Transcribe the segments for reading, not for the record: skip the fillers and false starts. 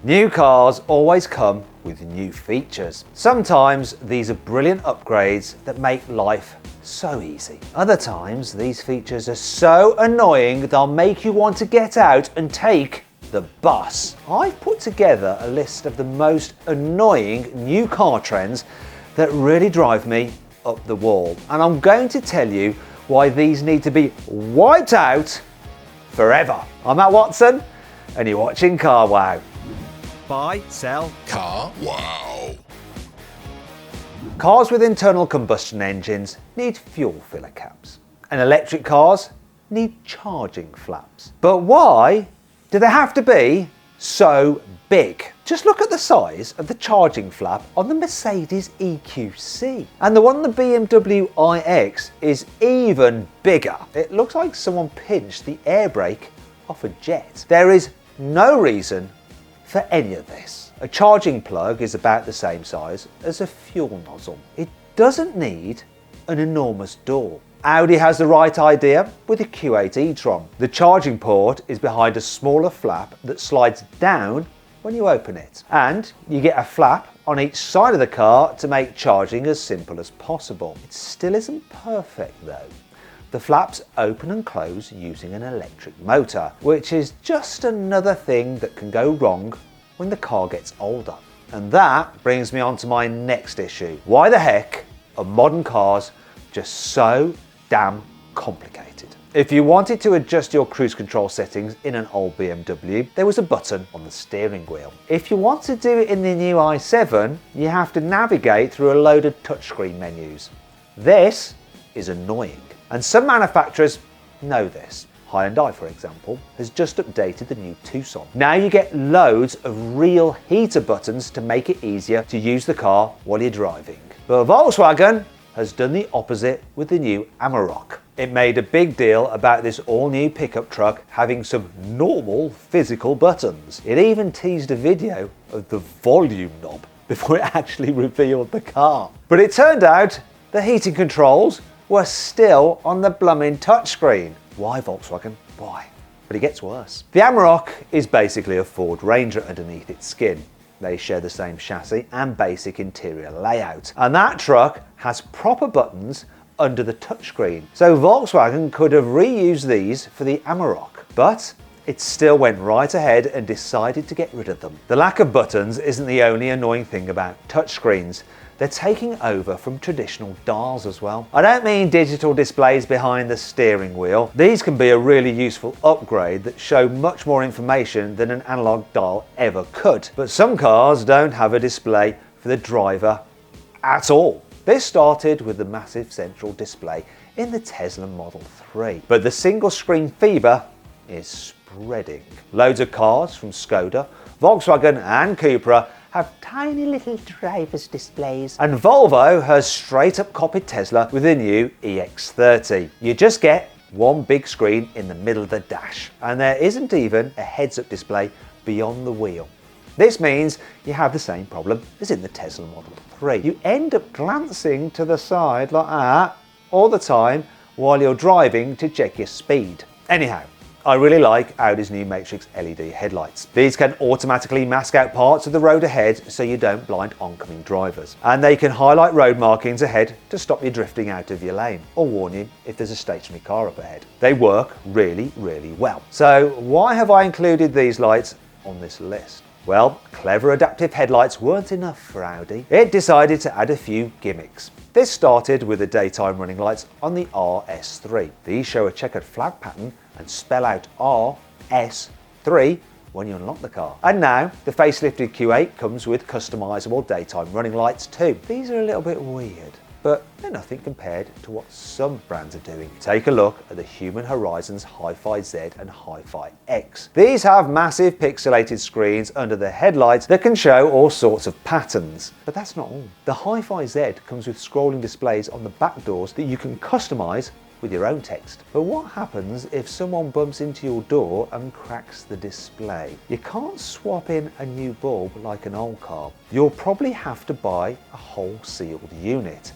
New cars always come with new features. Sometimes these are brilliant upgrades that make life so easy. Other times these features are so annoying they'll make you want to get out and take the bus. I've put together a list of the most annoying new car trends that really drive me up the wall, and I'm going to tell you why these need to be wiped out forever. I'm Matt Watson and you're watching Carwow. Buy, sell, Carwow. Cars with internal combustion engines need fuel filler caps, and electric cars need charging flaps. But why do they have to be so big? Just look at the size of the charging flap on the Mercedes EQC, and the one on the BMW iX is even bigger. It looks like someone pinched the air brake off a jet. There is no reason for any of this. A charging plug is about the same size as a fuel nozzle. It doesn't need an enormous door. Audi has the right idea with the Q8 e-tron. The charging port is behind a smaller flap that slides down when you open it. And you get a flap on each side of the car to make charging as simple as possible. It still isn't perfect though. The flaps open and close using an electric motor, which is just another thing that can go wrong when the car gets older. And that brings me on to my next issue. Why the heck are modern cars just so damn complicated? If you wanted to adjust your cruise control settings in an old BMW, there was a button on the steering wheel. If you want to do it in the new i7, you have to navigate through a load of touchscreen menus. This is annoying. And some manufacturers know this. Hyundai, for example, has just updated the new Tucson. Now you get loads of real heater buttons to make it easier to use the car while you're driving. But Volkswagen has done the opposite with the new Amarok. It made a big deal about this all-new pickup truck having some normal physical buttons. It even teased a video of the volume knob before it actually revealed the car. But it turned out the heating controls were still on the blooming touchscreen. Why, Volkswagen? Why? But it gets worse. The Amarok is basically a Ford Ranger underneath its skin. They share the same chassis and basic interior layout. And that truck has proper buttons under the touchscreen. So Volkswagen could have reused these for the Amarok, but it still went right ahead and decided to get rid of them. The lack of buttons isn't the only annoying thing about touchscreens. They're taking over from traditional dials as well. I don't mean digital displays behind the steering wheel. These can be a really useful upgrade that show much more information than an analog dial ever could. But some cars don't have a display for the driver at all. This started with the massive central display in the Tesla Model 3. But the single screen fever is spreading. Loads of cars from Skoda, Volkswagen and Cupra have tiny little driver's displays. And Volvo has straight up copied Tesla with the new EX30. You just get one big screen in the middle of the dash, and there isn't even a heads-up display beyond the wheel. This means you have the same problem as in the Tesla Model 3. You end up glancing to the side like that all the time while you're driving to check your speed. Anyhow, I really like Audi's new Matrix LED headlights. These can automatically mask out parts of the road ahead so you don't blind oncoming drivers. And they can highlight road markings ahead to stop you drifting out of your lane or warn you if there's a stationary car up ahead. They work really, really well. So why have I included these lights on this list? Well, clever adaptive headlights weren't enough for Audi. It decided to add a few gimmicks. This started with the daytime running lights on the RS3. These show a checkered flag pattern and spell out RS3 when you unlock the car. And now the facelifted Q8 comes with customizable daytime running lights too. These are a little bit weird, but they're nothing compared to what some brands are doing. Take a look at the Human Horizons Hi-Fi Z and Hi-Fi X. These have massive pixelated screens under the headlights that can show all sorts of patterns. But that's not all. The Hi-Fi Z comes with scrolling displays on the back doors that you can customize with your own text. But what happens if someone bumps into your door and cracks the display? You can't swap in a new bulb like an old car. You'll probably have to buy a whole sealed unit.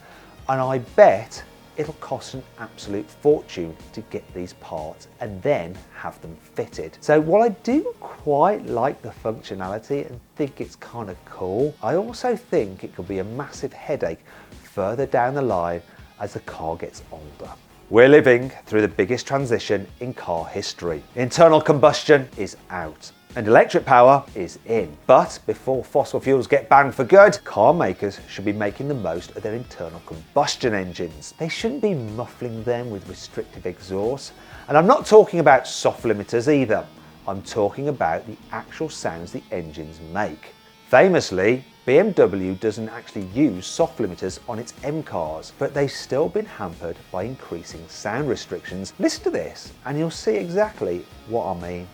And I bet it'll cost an absolute fortune to get these parts and then have them fitted. So while I do quite like the functionality and think it's kind of cool, I also think it could be a massive headache further down the line as the car gets older. We're living through the biggest transition in car history. Internal combustion is out and electric power is in. But before fossil fuels get banned for good, car makers should be making the most of their internal combustion engines. They shouldn't be muffling them with restrictive exhaust. And I'm not talking about soft limiters either. I'm talking about the actual sounds the engines make. Famously, BMW doesn't actually use soft limiters on its M cars, but they've still been hampered by increasing sound restrictions. Listen to this and you'll see exactly what I mean.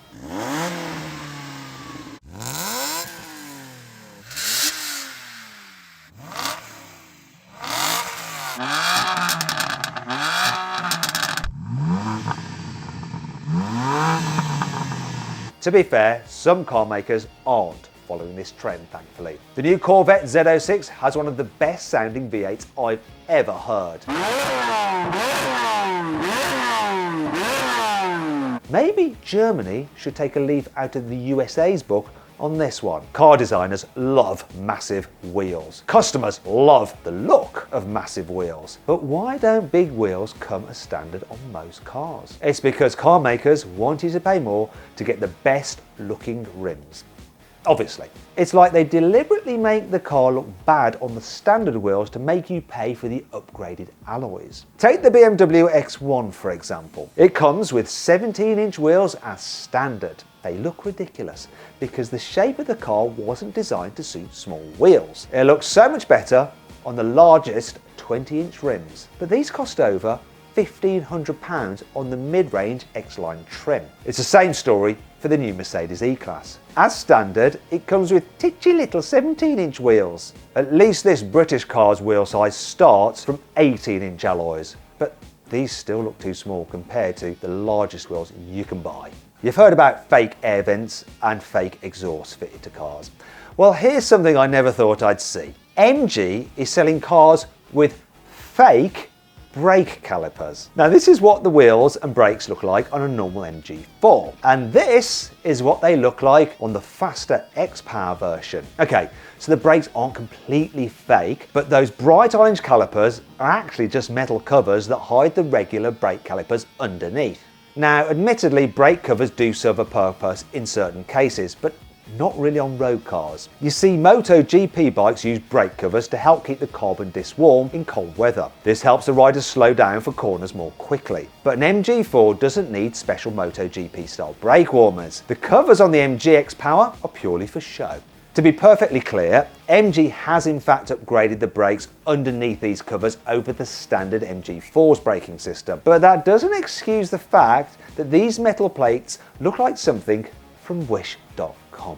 To be fair, some car makers aren't following this trend, thankfully. The new Corvette Z06 has one of the best sounding V8s I've ever heard. Maybe Germany should take a leaf out of the USA's book on this one. Car designers love massive wheels. Customers love the look of massive wheels. But why don't big wheels come as standard on most cars? It's because car makers want you to pay more to get the best looking rims. Obviously. It's like they deliberately make the car look bad on the standard wheels to make you pay for the upgraded alloys. Take the BMW X1 for example. It comes with 17-inch wheels as standard. They look ridiculous because the shape of the car wasn't designed to suit small wheels. It looks so much better on the largest 20-inch rims, but these cost over £1,500 on the mid-range X-Line trim. It's the same story for the new Mercedes E-Class. As standard, it comes with titchy little 17-inch wheels. At least this British car's wheel size starts from 18-inch alloys, but these still look too small compared to the largest wheels you can buy. You've heard about fake air vents and fake exhaust fitted to cars. Well, here's something I never thought I'd see. MG is selling cars with fake brake calipers. Now this is what the wheels and brakes look like on a normal MG4, and this is what they look like on the faster X-Power version. Okay, so the brakes aren't completely fake, but those bright orange calipers are actually just metal covers that hide the regular brake calipers underneath. Now admittedly, brake covers do serve a purpose in certain cases, but not really on road cars. You see, MotoGP bikes use brake covers to help keep the carbon disc warm in cold weather. This helps the riders slow down for corners more quickly. But an MG4 doesn't need special MotoGP style brake warmers. The covers on the MG X-Power are purely for show. To be perfectly clear, MG has in fact upgraded the brakes underneath these covers over the standard MG4's braking system. But that doesn't excuse the fact that these metal plates look like something from Wish.com.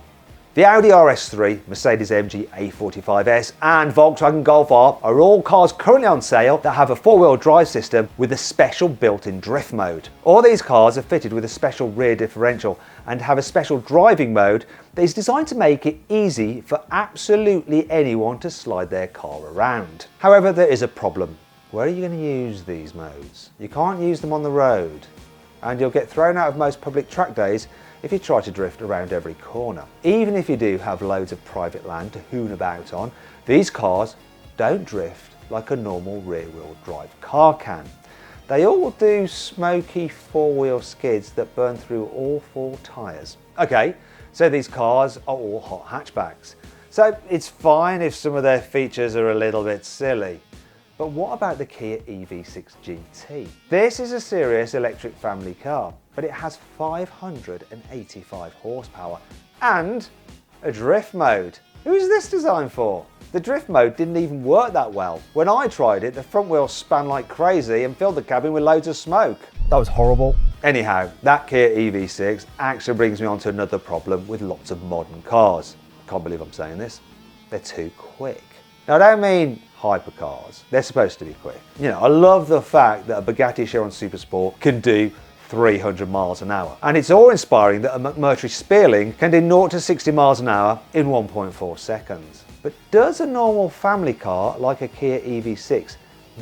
The Audi RS3, Mercedes-AMG A45S and Volkswagen Golf R are all cars currently on sale that have a four-wheel drive system with a special built-in drift mode. All these cars are fitted with a special rear differential and have a special driving mode that is designed to make it easy for absolutely anyone to slide their car around. However, there is a problem. Where are you going to use these modes? You can't use them on the road, and you'll get thrown out of most public track days if you try to drift around every corner. Even if you do have loads of private land to hoon about on, these cars don't drift like a normal rear-wheel drive car can. They all do smoky four-wheel skids that burn through all four tyres. Okay, so these cars are all hot hatchbacks. So it's fine if some of their features are a little bit silly. But what about the Kia EV6 GT? This is a serious electric family car, but it has 585 horsepower and a drift mode. Who is this designed for? The drift mode didn't even work that well. When I tried it, the front wheels span like crazy and filled the cabin with loads of smoke. That was horrible. Anyhow, that Kia EV6 actually brings me on to another problem with lots of modern cars. Can't believe I'm saying this. They're too quick. Now I don't mean hypercars. They're supposed to be quick. You know, I love the fact that a Bugatti Chiron Supersport can do 300 miles an hour. And it's awe-inspiring that a McMurtry Spearling can do 0 to 60 miles an hour in 1.4 seconds. But does a normal family car like a Kia EV6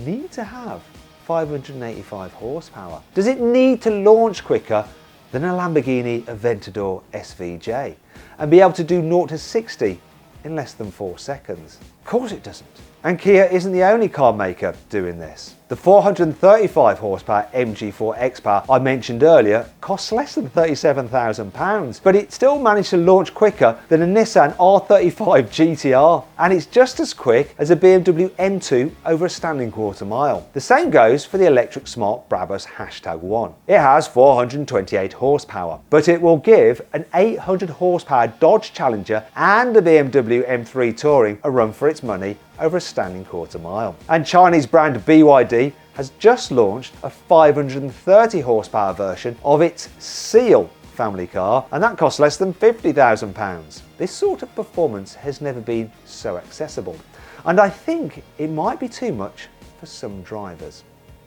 need to have 585 horsepower? Does it need to launch quicker than a Lamborghini Aventador SVJ and be able to do 0 to 60 in less than 4 seconds? Of course it doesn't. And Kia isn't the only car maker doing this. The 435 horsepower MG4 X-Power I mentioned earlier costs less than £37,000, but it still managed to launch quicker than a Nissan R35 GTR, and it's just as quick as a BMW M2 over a standing quarter mile. The same goes for the electric smart Brabus #1. It has 428 horsepower, but it will give an 800 horsepower Dodge Challenger and a BMW M3 Touring a run for its money over a standing quarter mile. And Chinese brand BYD has just launched a 530 horsepower version of its Seal family car, and that costs less than £50,000. This sort of performance has never been so accessible, and I think it might be too much for some drivers.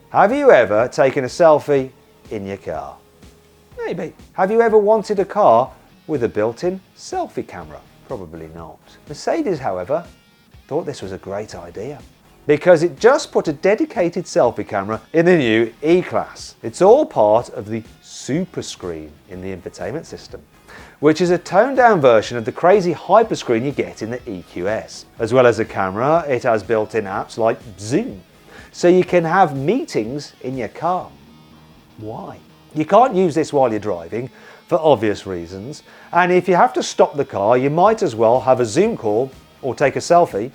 Have you ever taken a selfie in your car? Maybe. Have you ever wanted a car with a built-in selfie camera? Probably not. Mercedes, however, thought this was a great idea because it just put a dedicated selfie camera in the new E-Class. It's all part of the Super Screen in the infotainment system, which is a toned-down version of the crazy hyperscreen you get in the EQS. As well as a camera, it has built-in apps like Zoom, so you can have meetings in your car. Why? You can't use this while you're driving, for obvious reasons, and if you have to stop the car, you might as well have a Zoom call or take a selfie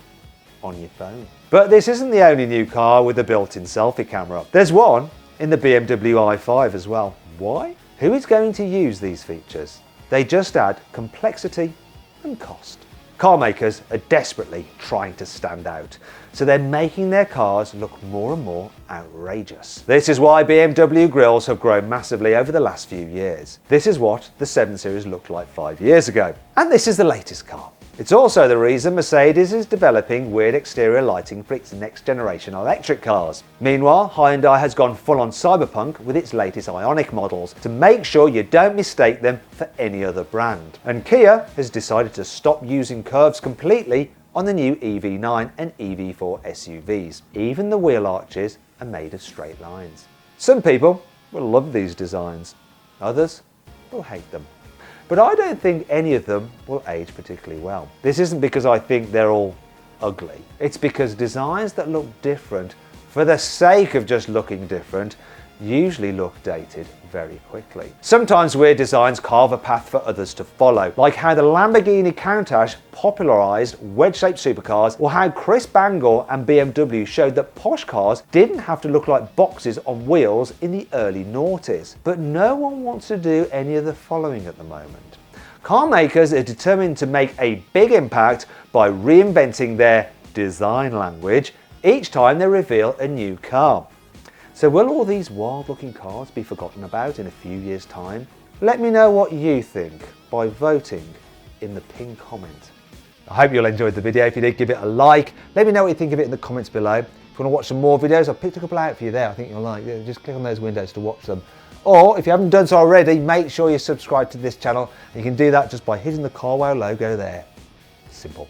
on your phone. But this isn't the only new car with a built-in selfie camera. There's one in the BMW i5 as well. Why? Who is going to use these features? They just add complexity and cost. Car makers are desperately trying to stand out, so they're making their cars look more and more outrageous. This is why BMW grilles have grown massively over the last few years. This is what the 7 Series looked like 5 years ago. And this is the latest car. It's also the reason Mercedes is developing weird exterior lighting for its next generation electric cars. Meanwhile, Hyundai has gone full on cyberpunk with its latest Ioniq models to make sure you don't mistake them for any other brand. And Kia has decided to stop using curves completely on the new EV9 and EV4 SUVs. Even the wheel arches are made of straight lines. Some people will love these designs, others will hate them. But I don't think any of them will age particularly well. This isn't because I think they're all ugly. It's because designs that look different for the sake of just looking different usually look dated very quickly. Sometimes weird designs carve a path for others to follow, like how the Lamborghini Countach popularised wedge-shaped supercars, or how Chris Bangor and BMW showed that posh cars didn't have to look like boxes on wheels in the early noughties. But no one wants to do any of the following at the moment. Car makers are determined to make a big impact by reinventing their design language each time they reveal a new car. So will all these wild-looking cars be forgotten about in a few years' time? Let me know what you think by voting in the pinned comment. I hope you'll enjoyed the video. If you did, give it a like. Let me know what you think of it in the comments below. If you want to watch some more videos, I've picked a couple out for you there. I think you'll like. Just click on those windows to watch them. Or if you haven't done so already, make sure you subscribe to this channel. You can do that just by hitting the carwow logo there. Simple.